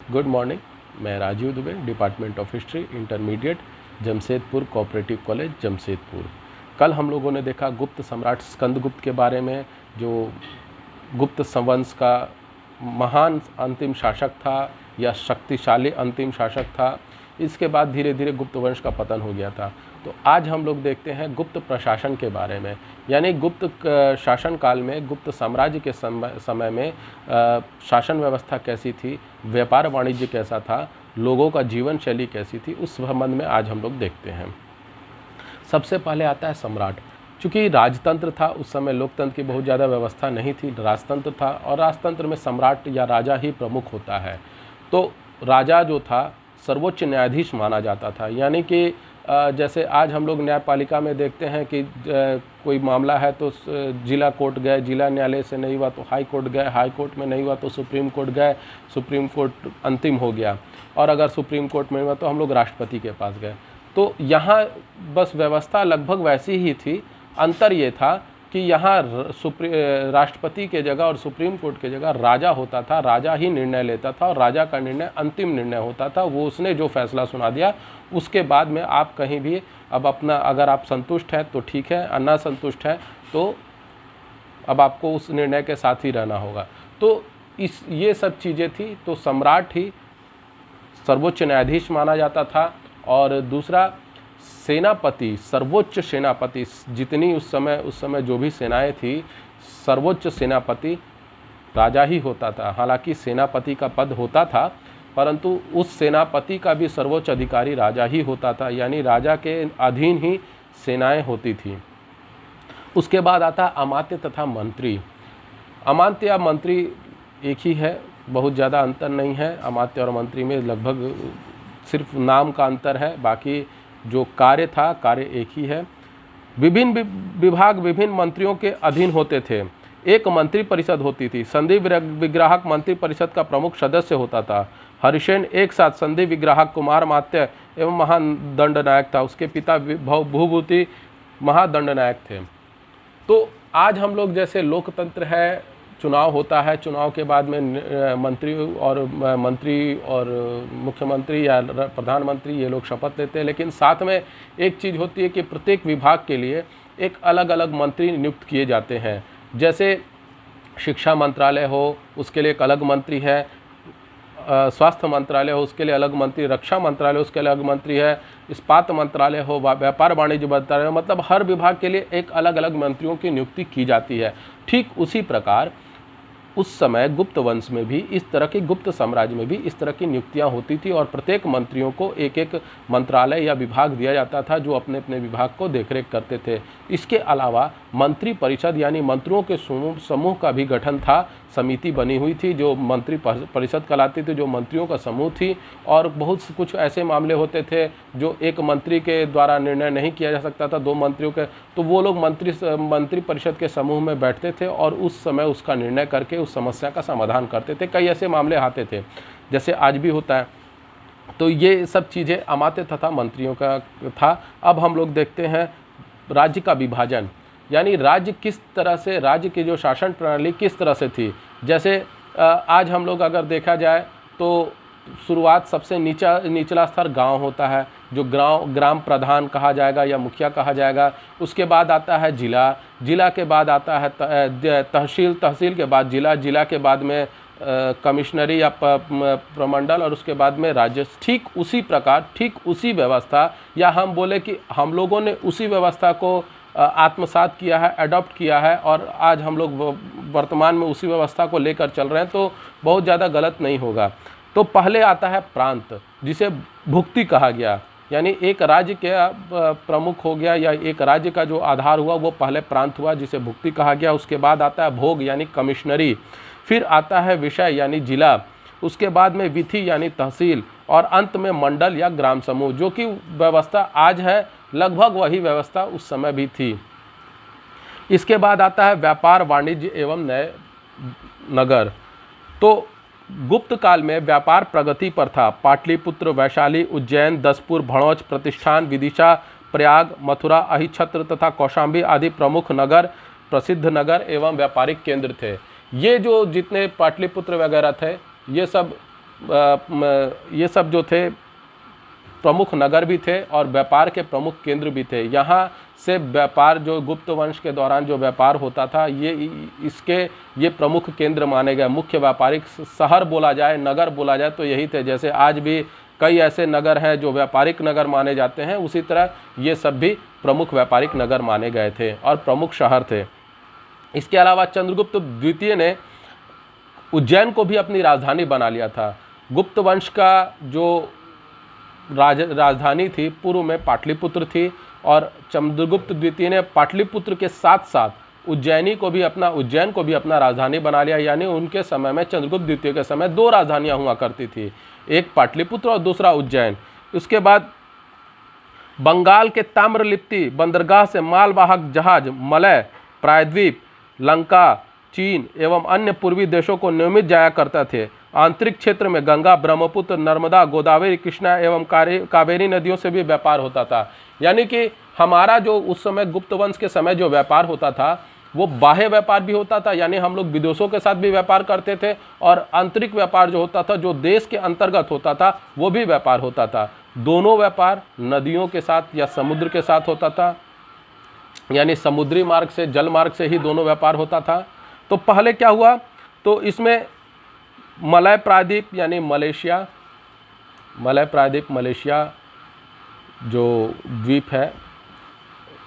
Good morning. मैं Rajeev Dubey, department of history, intermediate, Jamshedpur cooperative college, Jamshedpur. कल हम लोगों ने देखा गुप्त सम्राट स्कंदगुप्त के बारे में, जो गुप्त वंश का महान अंतिम शासक था या शक्तिशाली अंतिम शासक था। इसके बाद धीरे धीरे गुप्त वंश का पतन हो गया था। तो आज हम लोग देखते हैं गुप्त प्रशासन के बारे में, यानी गुप्त शासन काल में, गुप्त साम्राज्य के समय में शासन व्यवस्था कैसी थी, व्यापार वाणिज्य कैसा था, लोगों का जीवन शैली कैसी थी, उस संबंध में आज हम लोग देखते हैं। सबसे पहले आता है सम्राट। चूँकि राजतंत्र था, उस समय लोकतंत्र की बहुत ज़्यादा व्यवस्था नहीं थी, राजतंत्र था, और राजतंत्र में सम्राट या राजा ही प्रमुख होता है। तो राजा जो था सर्वोच्च न्यायाधीश माना जाता था, यानी कि जैसे आज हम लोग न्यायपालिका में देखते हैं कि कोई मामला है तो जिला कोर्ट गए, जिला न्यायालय से नहीं हुआ तो हाई कोर्ट गए, हाई कोर्ट में नहीं हुआ तो सुप्रीम कोर्ट गए, सुप्रीम कोर्ट अंतिम हो गया, और अगर सुप्रीम कोर्ट में हुआ तो हम लोग राष्ट्रपति के पास गए। तो यहाँ बस व्यवस्था लगभग वैसी ही थी। अंतर ये था कि यहाँ राष्ट्रपति के जगह और सुप्रीम कोर्ट के जगह राजा होता था, राजा ही निर्णय लेता था, और राजा का निर्णय अंतिम निर्णय होता था। वो उसने जो फैसला सुना दिया, उसके बाद में आप कहीं भी अब अपना, अगर आप संतुष्ट हैं तो ठीक है, अन्ना संतुष्ट है तो अब आपको उस निर्णय के साथ ही रहना होगा। तो ये सब चीज़ें थी। तो सम्राट ही सर्वोच्च न्यायाधीश माना जाता था। और दूसरा, सेनापति, सर्वोच्च सेनापति, जितनी उस समय जो भी सेनाएं थी, सर्वोच्च सेनापति राजा ही होता था। हालांकि सेनापति का पद होता था, परंतु उस सेनापति का भी सर्वोच्च अधिकारी राजा ही होता था, यानी राजा के अधीन ही सेनाएं होती थी। उसके बाद आता अमात्य तथा मंत्री। अमात्य या मंत्री एक ही है, बहुत ज़्यादा अंतर नहीं है। अमात्य और मंत्री में लगभग सिर्फ नाम का अंतर है, बाकी जो कार्य था, कार्य एक ही है। विभिन्न विभाग विभिन्न मंत्रियों के अधीन होते थे। एक मंत्री परिषद होती थी। संधि विग्राहक मंत्री परिषद का प्रमुख सदस्य होता था। हरिसेन एक साथ संधि विग्राहक, कुमार मात्य एवं महादंडनायक था। उसके पिता भूभूति महादंडनायक थे। तो आज हम लोग जैसे लोकतंत्र है, चुनाव होता है, चुनाव के बाद में मंत्री और मुख्यमंत्री या प्रधानमंत्री ये लोग शपथ लेते हैं, लेकिन साथ में एक चीज़ होती है कि प्रत्येक विभाग के लिए एक अलग अलग मंत्री नियुक्त किए जाते हैं। जैसे शिक्षा मंत्रालय हो, उसके लिए एक अलग मंत्री है, स्वास्थ्य मंत्रालय हो, उसके लिए अलग मंत्री, रक्षा मंत्रालय उसके लिए अलग मंत्री है, इस्पात मंत्रालय हो, व्यापार वाणिज्य मंत्रालय हो, मतलब हर विभाग के लिए एक अलग अलग मंत्रियों की नियुक्ति की जाती है। ठीक उसी प्रकार उस समय गुप्त वंश में भी इस तरह की, गुप्त साम्राज्य में भी इस तरह की नियुक्तियां होती थी, और प्रत्येक मंत्रियों को एक एक मंत्रालय या विभाग दिया जाता था जो अपने अपने विभाग को देखरेख करते थे। इसके अलावा मंत्री परिषद यानी मंत्रियों के समूह का भी गठन था। समिति बनी हुई थी जो मंत्री परिषद कहलाती थी, जो मंत्रियों का समूह थी। और बहुत कुछ ऐसे मामले होते थे जो एक मंत्री के द्वारा निर्णय नहीं किया जा सकता था, दो मंत्रियों के, तो वो लोग मंत्री परिषद के समूह में बैठते थे और उस समय उसका निर्णय करके उस समस्या का समाधान करते थे। कई ऐसे मामले आते थे जैसे आज भी होता है। तो ये सब चीज़ें अमात्य तथा मंत्रियों का था। अब हम लोग देखते हैं राज्य का विभाजन, यानी राज्य किस तरह से, राज्य की जो शासन प्रणाली किस तरह से थी। जैसे आज हम लोग अगर देखा जाए तो शुरुआत सबसे निचला स्तर गांव होता है, जो ग्राम प्रधान कहा जाएगा या मुखिया कहा जाएगा। उसके बाद आता है जिला, जिला के बाद आता है तहसील, तहसील के बाद जिला, जिला के बाद में कमिश्नरी या प्रमंडल, और उसके बाद में राज्य। ठीक उसी प्रकार, ठीक उसी व्यवस्था, या हम बोले कि हम लोगों ने उसी व्यवस्था को आत्मसात किया है, अडॉप्ट किया है, और आज हम लोग वर्तमान में उसी व्यवस्था को लेकर चल रहे हैं, तो बहुत ज़्यादा गलत नहीं होगा। तो पहले आता है प्रांत, जिसे भुक्ति कहा गया, यानी एक राज्य के प्रमुख हो गया या एक राज्य का जो आधार हुआ वो पहले प्रांत हुआ, जिसे भुक्ति कहा गया। उसके बाद आता है भोग यानी कमिश्नरी, फिर आता है विषय यानी जिला, उसके बाद में विधि यानी तहसील, और अंत में मंडल या ग्राम समूह, जो कि व्यवस्था आज है लगभग वही व्यवस्था उस समय भी थी। इसके बाद आता है व्यापार वाणिज्य एवं नए नगर। तो गुप्त काल में व्यापार प्रगति पर था। पाटलिपुत्र, वैशाली, उज्जैन, दसपुर, भड़ौच, प्रतिष्ठान, विदिशा, प्रयाग, मथुरा, अहिछत्र तथा कौशाम्बी आदि प्रमुख नगर, प्रसिद्ध नगर एवं व्यापारिक केंद्र थे। ये जो जितने पाटलिपुत्र वगैरह थे, ये सब ये सब जो थे प्रमुख नगर भी थे और व्यापार के प्रमुख केंद्र भी थे। यहाँ से व्यापार जो गुप्त वंश के दौरान जो व्यापार होता था ये प्रमुख केंद्र माने गए। मुख्य व्यापारिक शहर बोला जाए, नगर बोला जाए तो यही थे। जैसे आज भी कई ऐसे नगर हैं जो व्यापारिक नगर माने जाते हैं, उसी तरह ये सब भी प्रमुख व्यापारिक नगर माने गए थे और प्रमुख शहर थे। इसके अलावा चंद्रगुप्त द्वितीय ने उज्जैन को भी अपनी राजधानी बना लिया था। गुप्त वंश का जो राजधानी थी पूर्व में पाटलिपुत्र थी और चंद्रगुप्त द्वितीय ने पाटलिपुत्र के साथ साथ उज्जैन को भी अपना राजधानी बना लिया। यानी उनके समय में, चंद्रगुप्त द्वितीय के समय 2 राजधानियां हुआ करती थी, एक पाटलिपुत्र और दूसरा उज्जैन। उसके बाद बंगाल के ताम्रलिप्ति बंदरगाह से मालवाहक जहाज मलय, प्रायद्वीप, लंका, चीन एवं अन्य पूर्वी देशों को नियमित जाया करते थे। आंतरिक क्षेत्र में गंगा, ब्रह्मपुत्र, नर्मदा, गोदावरी, कृष्णा एवं कावेरी नदियों से भी व्यापार होता था। यानी कि हमारा जो उस समय गुप्त वंश के समय जो व्यापार होता था वो बाह्य व्यापार भी होता था, यानी हम लोग विदेशों के साथ भी व्यापार करते थे, और आंतरिक व्यापार जो होता था, जो देश के अंतर्गत होता था, वो भी व्यापार होता था। दोनों व्यापार नदियों के साथ या समुद्र के साथ होता था, यानी समुद्री मार्ग से, जल मार्ग से ही दोनों व्यापार होता था। तो पहले क्या हुआ, तो इसमें मलय प्रायद्वीप यानी मलेशिया, मलय प्रायद्वीप मलेशिया जो द्वीप है,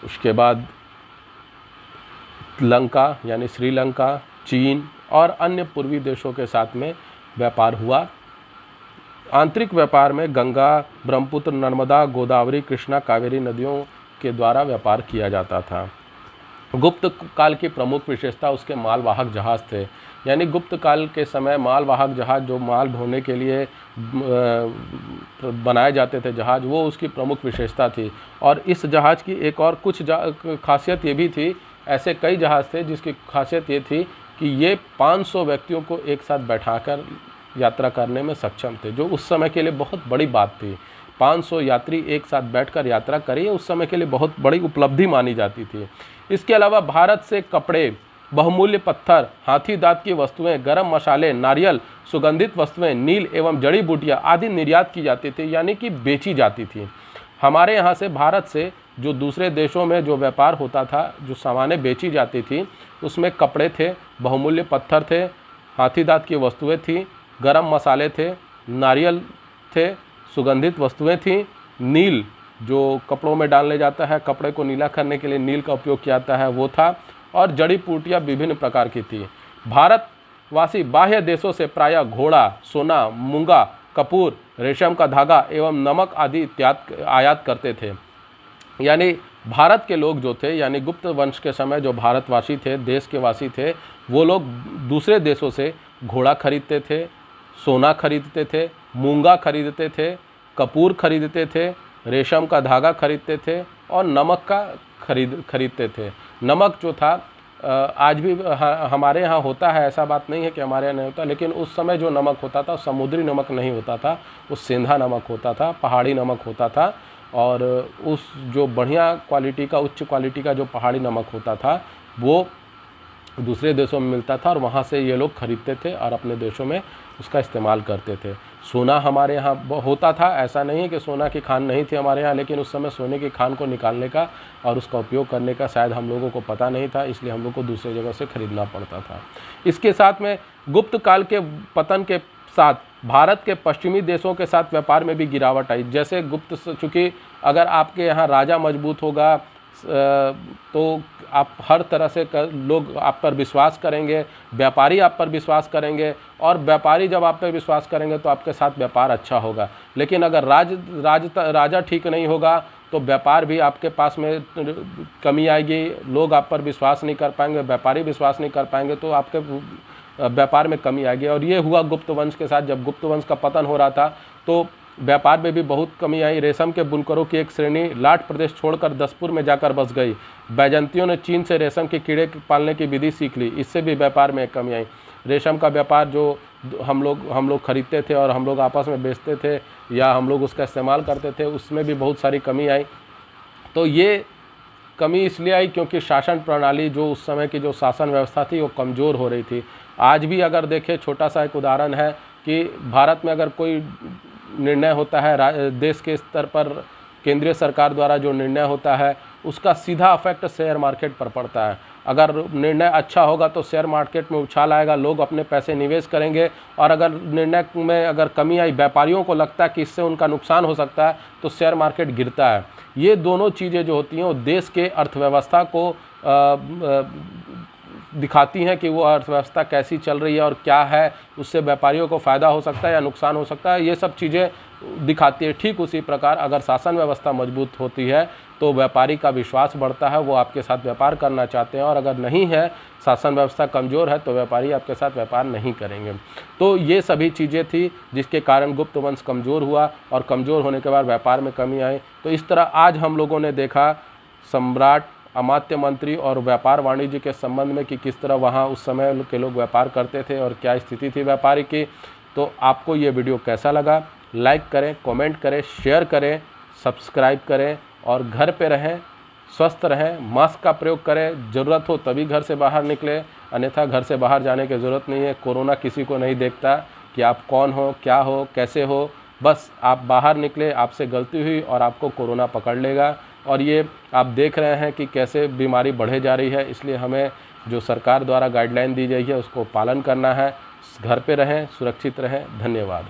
उसके बाद लंका यानी श्रीलंका, चीन और अन्य पूर्वी देशों के साथ में व्यापार हुआ। आंतरिक व्यापार में गंगा, ब्रह्मपुत्र, नर्मदा, गोदावरी, कृष्णा, कावेरी नदियों के द्वारा व्यापार किया जाता था। गुप्त काल की प्रमुख विशेषता उसके मालवाहक जहाज़ थे। यानी गुप्त काल के समय मालवाहक जहाज़ जो माल ढोने के लिए बनाए जाते थे जहाज़, वो उसकी प्रमुख विशेषता थी। और इस जहाज़ की एक और कुछ खासियत ये भी थी, ऐसे कई जहाज़ थे जिसकी खासियत ये थी कि ये 500 व्यक्तियों को एक साथ बैठाकर यात्रा करने में सक्षम थे, जो उस समय के लिए बहुत बड़ी बात थी। 500 यात्री एक साथ बैठकर यात्रा करिए, उस समय के लिए बहुत बड़ी उपलब्धि मानी जाती थी। इसके अलावा भारत से कपड़े, बहुमूल्य पत्थर, हाथी दांत की वस्तुएं, गरम मसाले, नारियल, सुगंधित वस्तुएं, नील एवं जड़ी बूटियां आदि निर्यात की जाती थी, यानी कि बेची जाती थी। हमारे यहाँ से, भारत से जो दूसरे देशों में जो व्यापार होता था, जो सामानें बेची जाती थी, उसमें कपड़े थे, बहुमूल्य पत्थर थे, हाथी दांत की वस्तुएं थी, गरम मसाले थे, नारियल थे, सुगंधित वस्तुएं थीं, नील जो कपड़ों में डालने जाता है, कपड़े को नीला करने के लिए नील का उपयोग किया जाता है, वो था, और जड़ी बूटियाँ विभिन्न प्रकार की थी। भारतवासी बाह्य देशों से प्रायः घोड़ा, सोना, मूंगा, कपूर, रेशम का धागा एवं नमक आदि आयात करते थे। यानी भारत के लोग जो थे, यानी गुप्त वंश के समय जो भारतवासी थे, देश के वासी थे, वो लोग दूसरे देशों से घोड़ा खरीदते थे, सोना खरीदते थे, मूंगा खरीदते थे, कपूर खरीदते थे, रेशम का धागा खरीदते थे और नमक का खरीदते थे। नमक जो था आज भी हमारे यहाँ होता है, ऐसा बात नहीं है कि हमारे यहाँ नहीं होता, लेकिन उस समय जो नमक होता था समुद्री नमक नहीं होता था, वो सेंधा नमक होता था, पहाड़ी नमक होता था। और उस जो बढ़िया क्वालिटी का, उच्च क्वालिटी का जो पहाड़ी नमक होता था, वो दूसरे देशों में मिलता था और वहाँ से ये लोग खरीदते थे और अपने देशों में उसका इस्तेमाल करते थे। सोना हमारे यहाँ होता था, ऐसा नहीं है कि सोना की खान नहीं थी हमारे यहाँ, लेकिन उस समय सोने की खान को निकालने का और उसका उपयोग करने का शायद हम लोगों को पता नहीं था, इसलिए हम लोग को दूसरे जगह से खरीदना पड़ता था। इसके साथ में गुप्त काल के पतन के साथ भारत के पश्चिमी देशों के साथ व्यापार में भी गिरावट आई। जैसे गुप्त, चूँकि अगर आपके यहाँ राजा मजबूत होगा तो आप हर तरह से लोग आप पर विश्वास करेंगे, व्यापारी आप पर विश्वास करेंगे, और व्यापारी जब आप पर विश्वास करेंगे तो आपके साथ व्यापार अच्छा होगा। लेकिन अगर राजा ठीक नहीं होगा तो व्यापार भी आपके पास में कमी आएगी, लोग आप पर विश्वास नहीं कर पाएंगे, व्यापारी विश्वास नहीं कर पाएंगे, तो आपके व्यापार में कमी आएगी। और ये हुआ गुप्त वंश के साथ। जब गुप्त वंश का पतन हो रहा था तो व्यापार में भी बहुत कमी आई। रेशम के बुनकरों की एक श्रेणी लाट प्रदेश छोड़कर दसपुर में जाकर बस गई। बैजंतियों ने चीन से रेशम के कीड़े पालने की विधि सीख ली, इससे भी व्यापार में कमी आई। रेशम का व्यापार जो हम लोग खरीदते थे और हम लोग आपस में बेचते थे या हम लोग उसका इस्तेमाल करते थे, उसमें भी बहुत सारी कमी आई। तो ये कमी इसलिए आई क्योंकि शासन प्रणाली, जो उस समय की जो शासन व्यवस्था थी, वो कमज़ोर हो रही थी। आज भी अगर देखें, छोटा सा एक उदाहरण है, कि भारत में अगर कोई निर्णय होता है, देश के स्तर पर केंद्रीय सरकार द्वारा जो निर्णय होता है उसका सीधा इफेक्ट शेयर मार्केट पर पड़ता है। अगर निर्णय अच्छा होगा तो शेयर मार्केट में उछाल आएगा, लोग अपने पैसे निवेश करेंगे, और अगर निर्णय में अगर कमी आई, व्यापारियों को लगता है कि इससे उनका नुकसान हो सकता है, तो शेयर मार्केट गिरता है। ये दोनों चीज़ें जो होती हैं वो देश के अर्थव्यवस्था को दिखाती हैं कि वो अर्थव्यवस्था कैसी चल रही है और क्या है, उससे व्यापारियों को फ़ायदा हो सकता है या नुकसान हो सकता है, ये सब चीज़ें दिखाती है। ठीक उसी प्रकार अगर शासन व्यवस्था मजबूत होती है तो व्यापारी का विश्वास बढ़ता है, वो आपके साथ व्यापार करना चाहते हैं, और अगर नहीं है, शासन व्यवस्था कमज़ोर है, तो व्यापारी आपके साथ व्यापार नहीं करेंगे। तो ये सभी चीज़ें थी जिसके कारण गुप्त वंश कमज़ोर हुआ, और कमज़ोर होने के बाद व्यापार में कमी आई। तो इस तरह आज हम लोगों ने देखा सम्राट, अमात्य मंत्री और व्यापार वाणिज्य के संबंध में कि किस तरह वहाँ उस समय के लोग व्यापार करते थे और क्या स्थिति थी व्यापारी की। तो आपको ये वीडियो कैसा लगा? लाइक करें, कमेंट करें, शेयर करें, सब्सक्राइब करें, और घर पे रहें, स्वस्थ रहें, मास्क का प्रयोग करें, ज़रूरत हो तभी घर से बाहर निकलें, अन्यथा घर से बाहर जाने की ज़रूरत नहीं है। कोरोना किसी को नहीं देखता कि आप कौन हो, क्या हो, कैसे हो, बस आप बाहर निकले, आपसे गलती हुई और आपको कोरोना पकड़ लेगा। और ये आप देख रहे हैं कि कैसे बीमारी बढ़े जा रही है, इसलिए हमें जो सरकार द्वारा गाइडलाइन दी गई है उसको पालन करना है। घर पे रहें, सुरक्षित रहें। धन्यवाद।